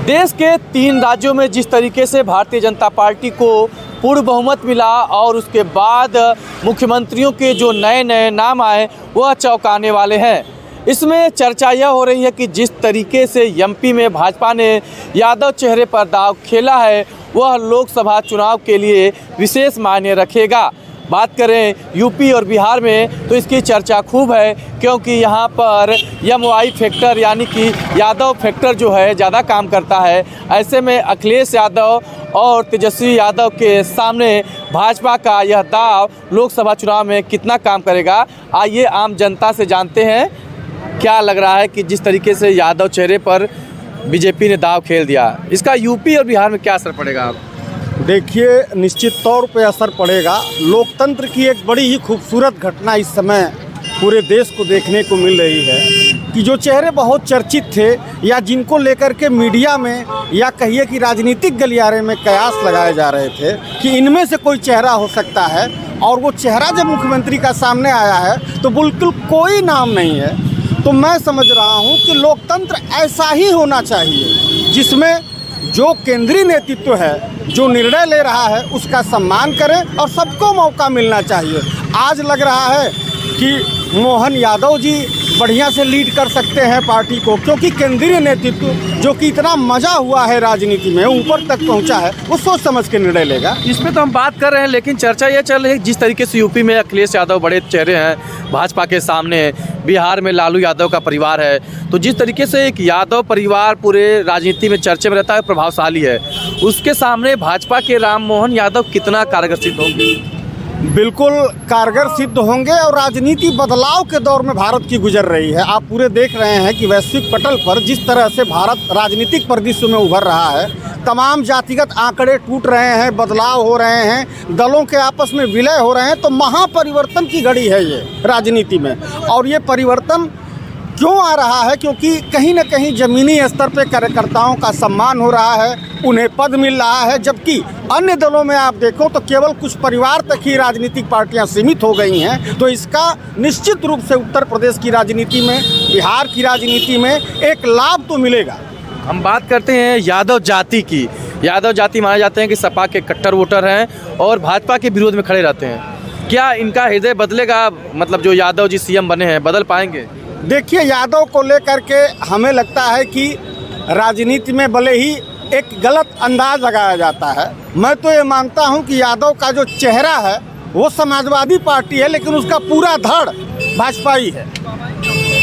देश के 3 राज्यों में जिस तरीके से भारतीय जनता पार्टी को पूर्ण बहुमत मिला और उसके बाद मुख्यमंत्रियों के जो नए नए नाम आए वह चौंकाने वाले हैं। इसमें चर्चा यह हो रही है कि जिस तरीके से एमपी में भाजपा ने यादव चेहरे पर दांव खेला है वह लोकसभा चुनाव के लिए विशेष मायने रखेगा। बात करें यूपी और बिहार में तो इसकी चर्चा खूब है, क्योंकि यहाँ पर एमवाई फैक्टर यानी कि यादव फैक्टर जो है ज़्यादा काम करता है। ऐसे में अखिलेश यादव और तेजस्वी यादव के सामने भाजपा का यह दाव लोकसभा चुनाव में कितना काम करेगा, आइए आम जनता से जानते हैं क्या लग रहा है कि जिस तरीके से यादव चेहरे पर बीजेपी ने दाव खेल दिया, इसका यूपी और बिहार में क्या असर पड़ेगा? देखिए, निश्चित तौर पे असर पड़ेगा। लोकतंत्र की एक बड़ी ही खूबसूरत घटना इस समय पूरे देश को देखने को मिल रही है कि जो चेहरे बहुत चर्चित थे या जिनको लेकर के मीडिया में या कहिए कि राजनीतिक गलियारे में कयास लगाए जा रहे थे कि इनमें से कोई चेहरा हो सकता है, और वो चेहरा जब मुख्यमंत्री का सामने आया है तो बिल्कुल कोई नाम नहीं है। तो मैं समझ रहा हूँ कि लोकतंत्र ऐसा ही होना चाहिए जिसमें जो केंद्रीय नेतृत्व है जो निर्णय ले रहा है उसका सम्मान करें और सबको मौका मिलना चाहिए। आज लग रहा है कि मोहन यादव जी बढ़िया से लीड कर सकते हैं पार्टी को, क्योंकि केंद्रीय नेतृत्व जो कि इतना मजा हुआ है राजनीति में, ऊपर तक पहुंचा है, वो सोच समझ के निर्णय लेगा। इसमें तो हम बात कर रहे हैं, लेकिन चर्चा ये चल रही है जिस तरीके से यूपी में अखिलेश यादव बड़े चेहरे हैं भाजपा के सामने, बिहार में लालू यादव का परिवार है, तो जिस तरीके से एक यादव परिवार पूरे राजनीति में चर्चे में रहता है, प्रभावशाली है, उसके सामने भाजपा के राम मोहन यादव कितना कारगर सिद्ध होंगे? बिल्कुल कारगर सिद्ध होंगे। और राजनीति बदलाव के दौर में भारत की गुजर रही है। आप पूरे देख रहे हैं कि वैश्विक पटल पर जिस तरह से भारत राजनीतिक परिदृश्य में उभर रहा है, तमाम जातिगत आंकड़े टूट रहे हैं, बदलाव हो रहे हैं, दलों के आपस में विलय हो रहे हैं। तो महापरिवर्तन की घड़ी है ये राजनीति में। और ये परिवर्तन क्यों आ रहा है? क्योंकि कहीं न कहीं ज़मीनी स्तर पे कार्यकर्ताओं का सम्मान हो रहा है, उन्हें पद मिल रहा है, जबकि अन्य दलों में आप देखो तो केवल कुछ परिवार तक ही राजनीतिक पार्टियां सीमित हो गई हैं। तो इसका निश्चित रूप से उत्तर प्रदेश की राजनीति में, बिहार की राजनीति में एक लाभ तो मिलेगा। हम बात करते हैं यादव जाति की। यादव जाति माने जाते हैं कि सपा के कट्टर वोटर हैं और भाजपा के विरोध में खड़े रहते हैं। क्या इनका हृदय बदलेगा? मतलब जो यादव जी सीएम बने हैं, बदल पाएंगे? देखिए, यादव को लेकर के हमें लगता है कि राजनीति में भले ही एक गलत अंदाज लगाया जाता है। मैं तो ये मानता हूं कि यादव का जो चेहरा है वो समाजवादी पार्टी है, लेकिन उसका पूरा धड़ भाजपाई है।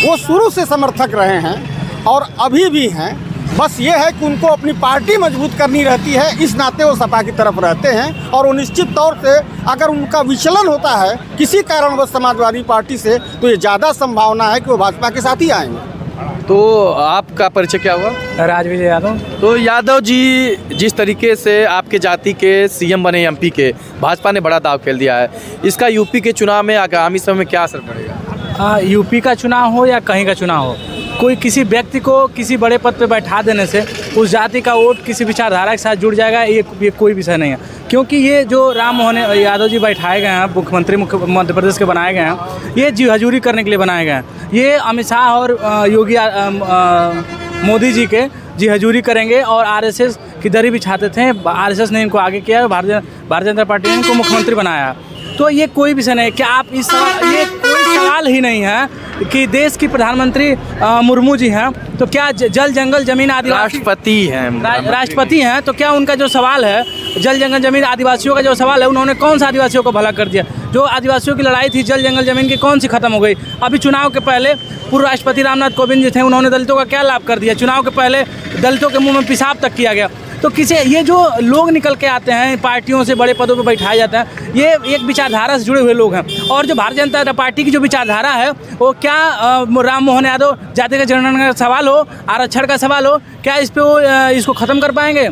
वो शुरू से समर्थक रहे हैं और अभी भी हैं। बस ये है कि उनको अपनी पार्टी मजबूत करनी रहती है, इस नाते वो सपा की तरफ रहते हैं। और वो निश्चित तौर से अगर उनका विचलन होता है किसी कारणवश समाजवादी पार्टी से, तो ये ज़्यादा संभावना है कि वो भाजपा के साथ ही आएंगे। तो आपका परिचय क्या हुआ? राजवीर यादव। तो यादव जी जिस तरीके से आपके जाति के सीएम बने एमपी के, भाजपा ने बड़ा दाव खेल दिया है, इसका यूपी के चुनाव में आगामी समय में क्या असर पड़ेगा? यूपी का चुनाव हो या कहीं का चुनाव हो, कोई किसी व्यक्ति को किसी बड़े पद पे बैठा देने से उस जाति का वोट किसी विचारधारा के साथ जुड़ जाएगा, ये कोई विषय नहीं है। क्योंकि ये जो राम मोहन यादव जी बैठाए गए हैं, मुख्यमंत्री मध्य प्रदेश के बनाए गए हैं, ये जी हजूरी करने के लिए बनाए गए हैं। ये अमित शाह और योगी मोदी जी के जी हजूरी करेंगे और आरएसएस की दरी बिछाते थे। आरएसएस ने इनको आगे किया, भारतीय जनता पार्टी ने इनको मुख्यमंत्री बनाया। तो ये कोई विषय नहीं। क्या आप इस ये कोई सवाल ही नहीं है कि देश की प्रधानमंत्री मुर्मू जी हैं, तो क्या जल जंगल जमीन आदिवासी राष्ट्रपति हैं, तो क्या उनका जो सवाल है जल जंगल जमीन आदिवासियों का जो सवाल है, उन्होंने कौन सा आदिवासियों को भला कर दिया? जो आदिवासियों की लड़ाई थी जल जंगल जमीन की, कौन सी खत्म हो गई? अभी चुनाव के पहले पूर्व राष्ट्रपति रामनाथ कोविंद जी थे, उन्होंने दलितों का क्या लाभ कर दिया? चुनाव के पहले दलितों के मुँह में पेशाब तक किया गया। तो किसे ये जो लोग निकल के आते हैं पार्टियों से बड़े पदों पर बैठाए जाते हैं, ये एक विचारधारा से जुड़े हुए लोग हैं। और जो भारतीय जनता पार्टी की जो विचारधारा है वो क्या राम मोहन यादव जातिगत जनगणना का सवाल हो, आरक्षण का सवाल हो, क्या इस पे वो इसको ख़त्म कर पाएंगे?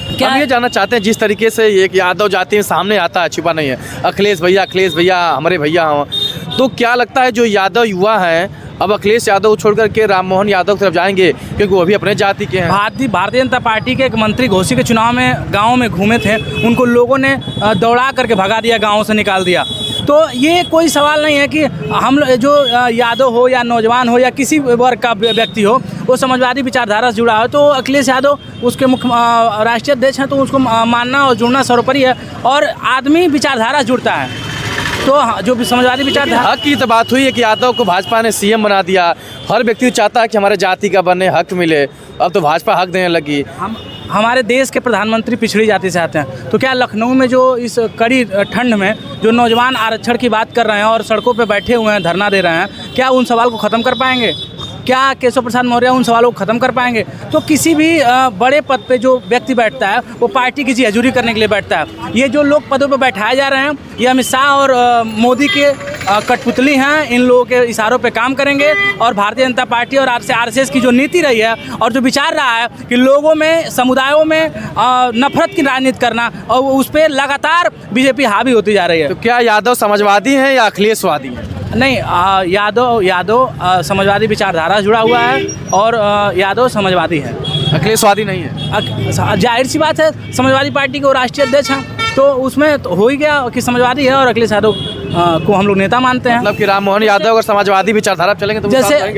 क्या हम ये जानना चाहते हैं जिस तरीके से एक यादव जाति में सामने आता है, छिपा नहीं है, अखिलेश भैया हमारे भैया हैं, तो क्या लगता है जो यादव युवा हैं अब अखिलेश यादव छोड़ करके राम मोहन यादव की तरफ जाएंगे, क्योंकि वो भी अपने जाति के हैं? भारतीय जनता पार्टी के एक मंत्री घोसी के चुनाव में गांव में घूमे थे, उनको लोगों ने दौड़ा करके भगा दिया, गांव से निकाल दिया। तो ये कोई सवाल नहीं है कि हम जो यादव हो या नौजवान हो या किसी वर्ग का व्यक्ति हो वो समाजवादी विचारधारा से जुड़ा हो, तो अखिलेश यादव उसके मुख्य राष्ट्रीय अध्यक्ष हैं, तो उसको मानना और जुड़ना सर्वोपरि है। और आदमी विचारधारा जुड़ता है, तो जो भी समाजवादी विचारधारा। हक की तो बात हुई है कि यादव को भाजपा ने सीएम बना दिया, हर व्यक्ति चाहता है कि हमारे जाति का बनने हक मिले, अब तो भाजपा हक देने लगी। हमारे देश के प्रधानमंत्री पिछड़ी जाति से आते हैं, तो क्या लखनऊ में जो इस कड़ी ठंड में जो नौजवान आरक्षण की बात कर रहे हैं और सड़कों पे बैठे हुए हैं, धरना दे रहे हैं, क्या उन सवाल को ख़त्म कर पाएंगे? क्या केशव प्रसाद मौर्य उन सवालों को ख़त्म कर पाएंगे? तो किसी भी बड़े पद पे जो व्यक्ति बैठता है वो पार्टी की हजूरी करने के लिए बैठता है। ये जो लोग पदों पे बैठाए जा रहे हैं, ये अमित शाह और मोदी के कठपुतली हैं, इन लोगों के इशारों पे काम करेंगे। और भारतीय जनता पार्टी और आरएसएस की जो नीति रही है और जो विचार रहा है कि लोगों में, समुदायों में नफरत की राजनीति करना, और उस पर लगातार बीजेपी हावी होती जा रही है। तो क्या यादव समाजवादी हैं या अखिलेशवादी हैं? नहीं, यादव समाजवादी विचारधारा से जुड़ा हुआ है और यादव समाजवादी है, अखिलेशवादी नहीं है। जाहिर सी बात है, समाजवादी पार्टी के वो राष्ट्रीय अध्यक्ष हैं, तो उसमें तो हो ही गया कि समाजवादी है और अखिलेश यादव को हम लोग नेता मानते हैं। मतलब कि राम मोहन यादव अगर समाजवादी विचारधारा चलेंगे तो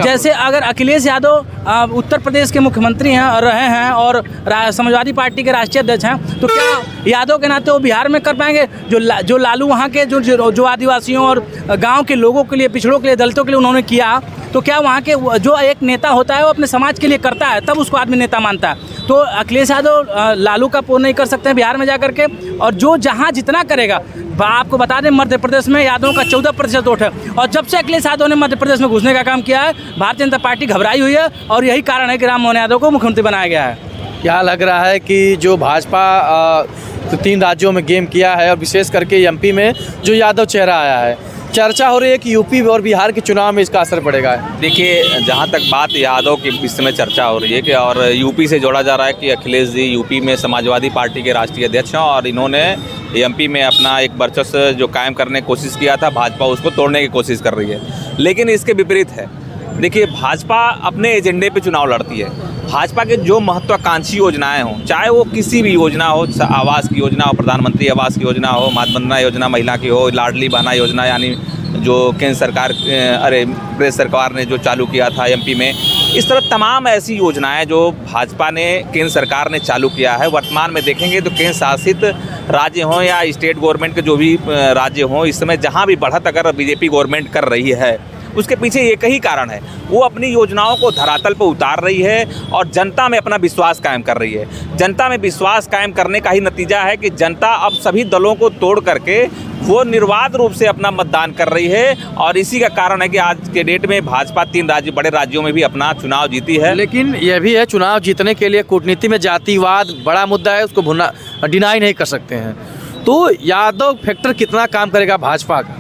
जैसे अगर अखिलेश यादव उत्तर प्रदेश के मुख्यमंत्री हैं और रहे हैं और समाजवादी पार्टी के राष्ट्रीय अध्यक्ष हैं, तो क्या यादव के नाते वो बिहार में कर पाएंगे? जो लालू वहाँ के जो आदिवासियों और गाँव के लोगों के लिए, पिछड़ों के लिए, दलितों के लिए उन्होंने किया, तो क्या वहाँ के जो एक नेता होता है वो अपने समाज के लिए करता है, तब उसको आदमी नेता मानता है। तो अखिलेश यादव लालू का पूर्ण नहीं कर सकते हैं बिहार में जाकर के, और जो जहाँ जितना करेगा। आपको बता दें, मध्य प्रदेश में यादवों का 14% वोट है, और जब से अखिलेश यादव ने मध्य प्रदेश में घुसने का काम किया है, भारतीय जनता पार्टी घबराई हुई है, और यही कारण है कि राम मोहन यादव को मुख्यमंत्री बनाया गया है। क्या लग रहा है कि जो भाजपा तो 3 राज्यों में गेम किया है और विशेष करके एमपी में जो यादव चेहरा आया है, चर्चा हो रही है कि यूपी और बिहार के चुनाव में इसका असर पड़ेगा? देखिए, जहाँ तक बात यादव की इस समय चर्चा हो रही है कि और यूपी से जोड़ा जा रहा है कि अखिलेश जी यूपी में समाजवादी पार्टी के राष्ट्रीय अध्यक्ष हैं और इन्होंने एमपी में अपना एक वर्चस्व जो कायम करने की कोशिश किया था, भाजपा उसको तोड़ने की कोशिश कर रही है। लेकिन इसके विपरीत है। देखिए, भाजपा अपने एजेंडे पे चुनाव लड़ती है। भाजपा के जो महत्वाकांक्षी योजनाएं हों, चाहे वो किसी भी योजना हो, आवास की योजना हो, प्रधानमंत्री आवास की योजना हो, मातृ वंदना योजना महिला की हो, लाडली बहना योजना, यानी जो केंद्र सरकार प्रदेश सरकार ने जो चालू किया था एमपी में, इस तरह तमाम ऐसी योजनाएं जो भाजपा ने, केंद्र सरकार ने चालू किया है। वर्तमान में देखेंगे तो केंद्र शासित राज्य हों या स्टेट गवर्नमेंट के जो भी राज्य हों, इस समय जहां भी बढ़त अगर बीजेपी गवर्नमेंट कर रही है, उसके पीछे एक ही कारण है, वो अपनी योजनाओं को धरातल पर उतार रही है और जनता में अपना विश्वास कायम कर रही है। जनता में विश्वास कायम करने का ही नतीजा है कि जनता अब सभी दलों को तोड़ करके वो निर्बाध रूप से अपना मतदान कर रही है, और इसी का कारण है कि आज के डेट में भाजपा 3 बड़े राज्यों में भी अपना चुनाव जीती है। लेकिन यह भी है, चुनाव जीतने के लिए कूटनीति में जातिवाद बड़ा मुद्दा है, उसको डिनाई नहीं कर सकते हैं। तो यादव फैक्टर कितना काम करेगा भाजपा का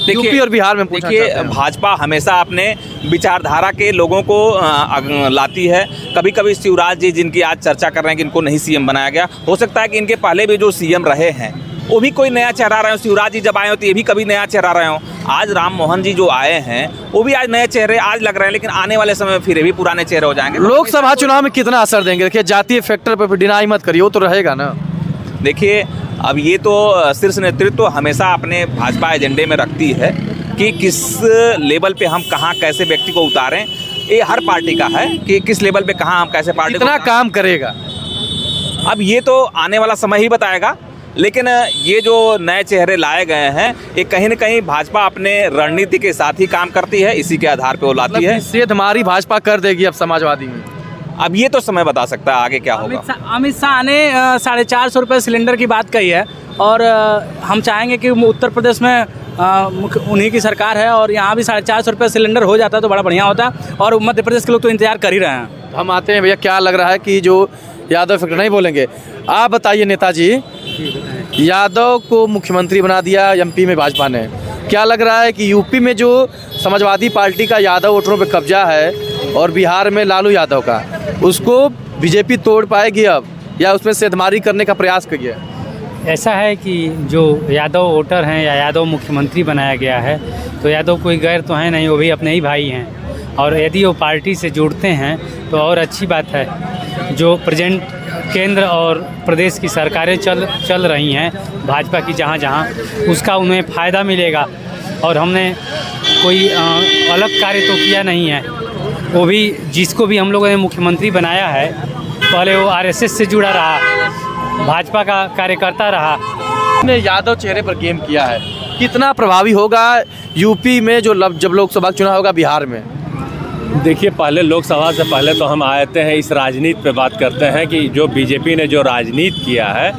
यूपी और बिहार में? देखिए, भाजपा हमेशा अपने विचारधारा के लोगों को लाती है। कभी कभी शिवराज जी, जिनकी आज चर्चा कर रहे हैं कि इनको नहीं सीएम बनाया गया, हो सकता है कि इनके पहले भी जो सीएम रहे हैं वो भी कोई नया चेहरा रहे हो। शिवराज जी जब आए हो तो ये भी कभी नया चेहरा रहे हो। आज राम मोहन जी जो आए हैं वो भी आज नए चेहरे आज लग रहे हैं, लेकिन आने वाले समय में फिर भी पुराने चेहरे हो जाएंगे। लोकसभा चुनाव में कितना असर देंगे? देखिए, जातीय फैक्टर पर डिनाई मत करिए, वो तो रहेगा ना। देखिए, अब ये तो शीर्ष नेतृत्व हमेशा अपने भाजपा एजेंडे में रखती है कि किस लेवल पे हम कहाँ कैसे व्यक्ति को उतारें। ये हर पार्टी का है कि किस लेवल पे कहाँ हम कैसे पार्टी कितना काम करेगा। अब ये तो आने वाला समय ही बताएगा। लेकिन ये जो नए चेहरे लाए गए हैं, ये कहीं न कहीं भाजपा अपने रणनीति के साथ ही काम करती है, इसी के आधार पे वो लाती है। सेध हमारी भाजपा कर देगी अब समाजवादी में। अब ये तो समय बता सकता है आगे क्या होगा। अमित शाह ने 450 रुपये सिलेंडर की बात कही है, और हम चाहेंगे कि उत्तर प्रदेश में उन्हीं की सरकार है और यहाँ भी 450 रुपये सिलेंडर हो जाता तो बड़ा बढ़िया होता, और मध्य प्रदेश के लोग तो इंतजार कर ही रहे हैं। हम आते हैं भैया, क्या लग रहा है कि जो यादव फैक्टर नहीं बोलेंगे, आप बताइए नेताजी। यादव को मुख्यमंत्री बना दिया एमपी में भाजपा ने, क्या लग रहा है कि यूपी में जो समाजवादी पार्टी का यादव वोटरों पे कब्जा है और बिहार में लालू यादव का, उसको बीजेपी तोड़ पाएगी अब, या उसमें सेधमारी करने का प्रयास करिए? ऐसा है कि जो यादव वोटर हैं या यादव मुख्यमंत्री बनाया गया है, तो यादव कोई गैर तो है नहीं, वो भी अपने ही भाई हैं, और यदि वो पार्टी से जुड़ते हैं तो और अच्छी बात है। जो प्रेजेंट केंद्र और प्रदेश की सरकारें चल रही हैं भाजपा की, जहाँ उसका उन्हें फ़ायदा मिलेगा। और हमने कोई अलग कार्य तो किया नहीं है। वो भी जिसको भी हम लोगों ने मुख्यमंत्री बनाया है, पहले वो आरएसएस से जुड़ा रहा, भाजपा का कार्यकर्ता रहा। ने यादव चेहरे पर गेम किया है, कितना प्रभावी होगा यूपी में जब लोकसभा चुनाव होगा बिहार में? देखिए, पहले लोकसभा से पहले तो हम आते हैं इस राजनीति पे बात करते हैं कि जो बीजेपी ने जो राजनीति किया है,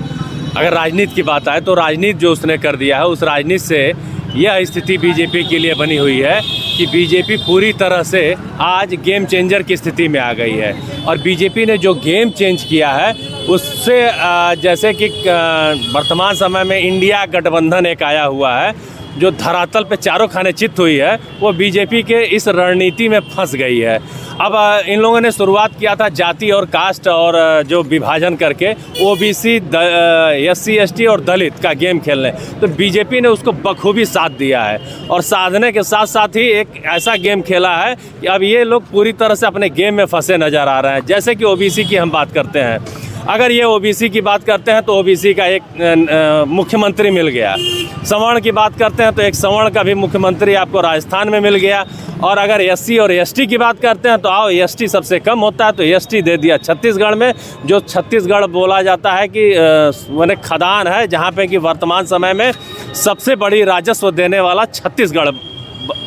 अगर राजनीति की बात आए तो राजनीति जो उसने कर दिया है, उस राजनीति से यह स्थिति बीजेपी के लिए बनी हुई है कि बीजेपी पूरी तरह से आज गेम चेंजर की स्थिति में आ गई है। और बीजेपी ने जो गेम चेंज किया है उससे जैसे कि वर्तमान समय में इंडिया गठबंधन एक आया हुआ है, जो धरातल पे चारों खाने चित हुई है, वो बीजेपी के इस रणनीति में फंस गई है। अब इन लोगों ने शुरुआत किया था जाति और कास्ट और जो विभाजन करके ओबीसी, एससी, एसटी और दलित का गेम खेलने, तो बीजेपी ने उसको बखूबी साथ दिया है। और साधने के साथ साथ ही एक ऐसा गेम खेला है कि अब ये लोग पूरी तरह से अपने गेम में फंसे नज़र आ रहे हैं। जैसे कि ओबीसी की हम बात करते हैं, अगर ये ओबीसी की बात करते हैं तो ओबीसी का एक मुख्यमंत्री मिल गया। सवर्ण की बात करते हैं तो एक सवर्ण का भी मुख्यमंत्री आपको राजस्थान में मिल गया। और अगर एससी और एसटी की बात करते हैं तो आओ, एसटी सबसे कम होता है तो एसटी दे दिया छत्तीसगढ़ में, जो छत्तीसगढ़ बोला जाता है कि मैंने खदान है, जहाँ पे कि वर्तमान समय में सबसे बड़ी राजस्व देने वाला छत्तीसगढ़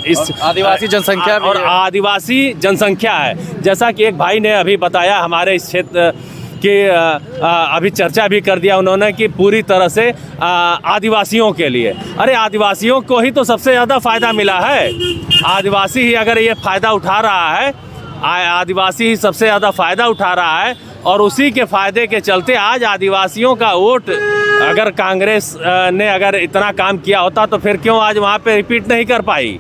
इस आदिवासी जनसंख्या और आदिवासी जनसंख्या है। जैसा कि एक भाई ने अभी बताया हमारे इस क्षेत्र कि अभी चर्चा भी कर दिया उन्होंने कि पूरी तरह से आदिवासियों के लिए, अरे आदिवासियों को ही तो सबसे ज़्यादा फ़ायदा मिला है। आदिवासी ही अगर ये फ़ायदा उठा रहा है, आदिवासी ही सबसे ज़्यादा फ़ायदा उठा रहा है। और उसी के फ़ायदे के चलते आज आदिवासियों का वोट, अगर कांग्रेस ने अगर इतना काम किया होता तो फिर क्यों आज वहाँ पे रिपीट नहीं कर पाई?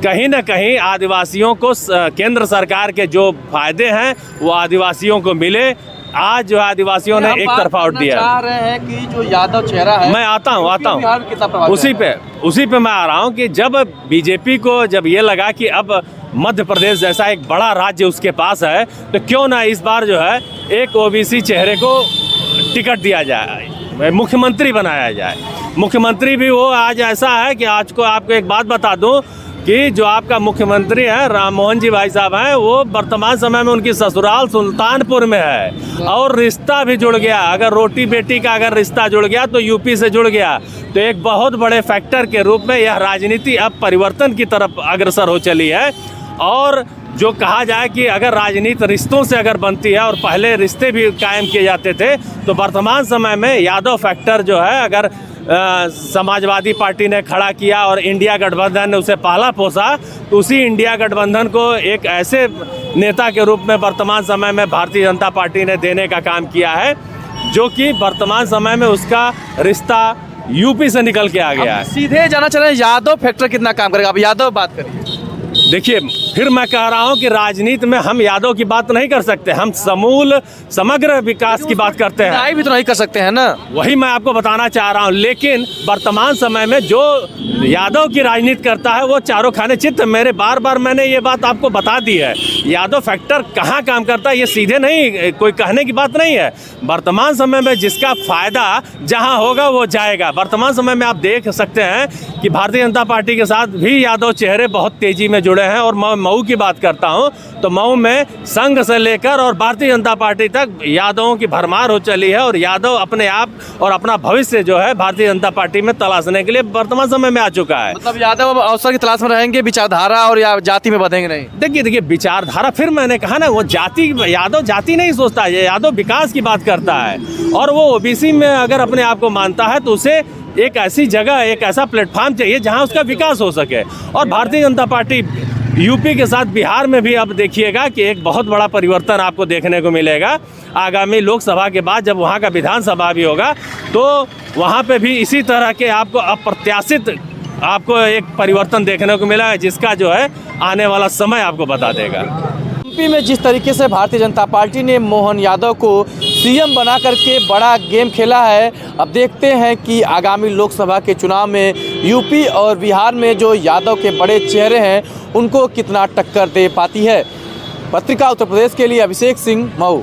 कहीं ना कहीं आदिवासियों को केंद्र सरकार के जो फायदे हैं वो आदिवासियों को मिले। आज जो आदिवासियों ने एक तरफा वोट दिया। चाह रहे हैं कि जो यादव चेहरा है, मैं आता हूँ उसी पे मैं आ रहा हूँ कि जब बीजेपी को जब ये लगा कि अब मध्य प्रदेश जैसा एक बड़ा राज्य उसके पास है, तो क्यों ना इस बार जो है एक ओबीसी चेहरे को टिकट दिया जाए, मुख्यमंत्री बनाया जाए। मुख्यमंत्री भी वो आज ऐसा है कि आज को आपको एक बात बता दूं कि जो आपका मुख्यमंत्री है राम मोहन जी भाई साहब हैं, वो वर्तमान समय में उनकी ससुराल सुल्तानपुर में है। और रिश्ता भी जुड़ गया, अगर रोटी बेटी का अगर रिश्ता जुड़ गया तो यूपी से जुड़ गया। तो एक बहुत बड़े फैक्टर के रूप में यह राजनीति अब परिवर्तन की तरफ अग्रसर हो चली है। और जो कहा जाए कि अगर राजनीति रिश्तों से अगर बनती है और पहले रिश्ते भी कायम किए जाते थे, तो वर्तमान समय में यादव फैक्टर जो है अगर समाजवादी पार्टी ने खड़ा किया और इंडिया गठबंधन ने उसे पाला पोसा, तो उसी इंडिया गठबंधन को एक ऐसे नेता के रूप में वर्तमान समय में भारतीय जनता पार्टी ने देने का काम किया है, जो कि वर्तमान समय में उसका रिश्ता यूपी से निकल के आ गया है। सीधे जाना चाह रहे हैं यादव फैक्टर कितना काम करेगा? अब यादव बात करिए। देखिए, फिर मैं कह रहा हूं कि राजनीति में हम यादव की बात नहीं कर सकते, हम समूल समग्र विकास की बात करते हैं। भी तो नहीं कर सकते हैं ना, वही मैं आपको बताना चाह रहा हूं। लेकिन वर्तमान समय में जो यादव की राजनीति करता है वो चारों खाने चित। बार मैंने ये बात आपको बता दी है। यादव फैक्टर कहाँ काम करता है ये सीधे नहीं, कोई कहने की बात नहीं है। वर्तमान समय में जिसका फायदा जहाँ होगा वो जाएगा। वर्तमान समय में आप देख सकते हैं कि भारतीय जनता पार्टी के साथ भी यादव चेहरे बहुत तेजी में जुड़े हैं। और मैं मऊ की बात करता हूं तो मऊ में संघ से लेकर और भारतीय जनता पार्टी तक यादवों की भरमार हो चली है। और यादव अपने आप और अपना भविष्य जो है भारतीय जनता पार्टी में तलाशने के लिए वर्तमान समय में आ चुका है। मतलब यादव अब अवसर की तलाश में रहेंगे, विचारधारा और या जाति में बंधेंगे नहीं। देखिए विचारधारा, फिर मैंने कहा ना, वो जाति, यादव जाति नहीं सोचता है, यादव विकास की बात करता है। और वो ओबीसी में अगर अपने आप को मानता है तो उसे एक ऐसी जगह, एक ऐसा प्लेटफॉर्म चाहिए जहां उसका विकास हो सके। और भारतीय जनता पार्टी यूपी के साथ बिहार में भी अब देखिएगा कि एक बहुत बड़ा परिवर्तन आपको देखने को मिलेगा। आगामी लोकसभा के बाद जब वहाँ का विधानसभा भी होगा तो वहाँ पे भी इसी तरह के आपको अप्रत्याशित आपको एक परिवर्तन देखने को मिला है, जिसका जो है आने वाला समय आपको बता देगा। यूपी में जिस तरीके से भारतीय जनता पार्टी ने मोहन यादव को सीएम बना करके बड़ा गेम खेला है, अब देखते हैं कि आगामी लोकसभा के चुनाव में यूपी और बिहार में जो यादव के बड़े चेहरे हैं उनको कितना टक्कर दे पाती है। पत्रिका उत्तर प्रदेश के लिए अभिषेक सिंह, मऊ।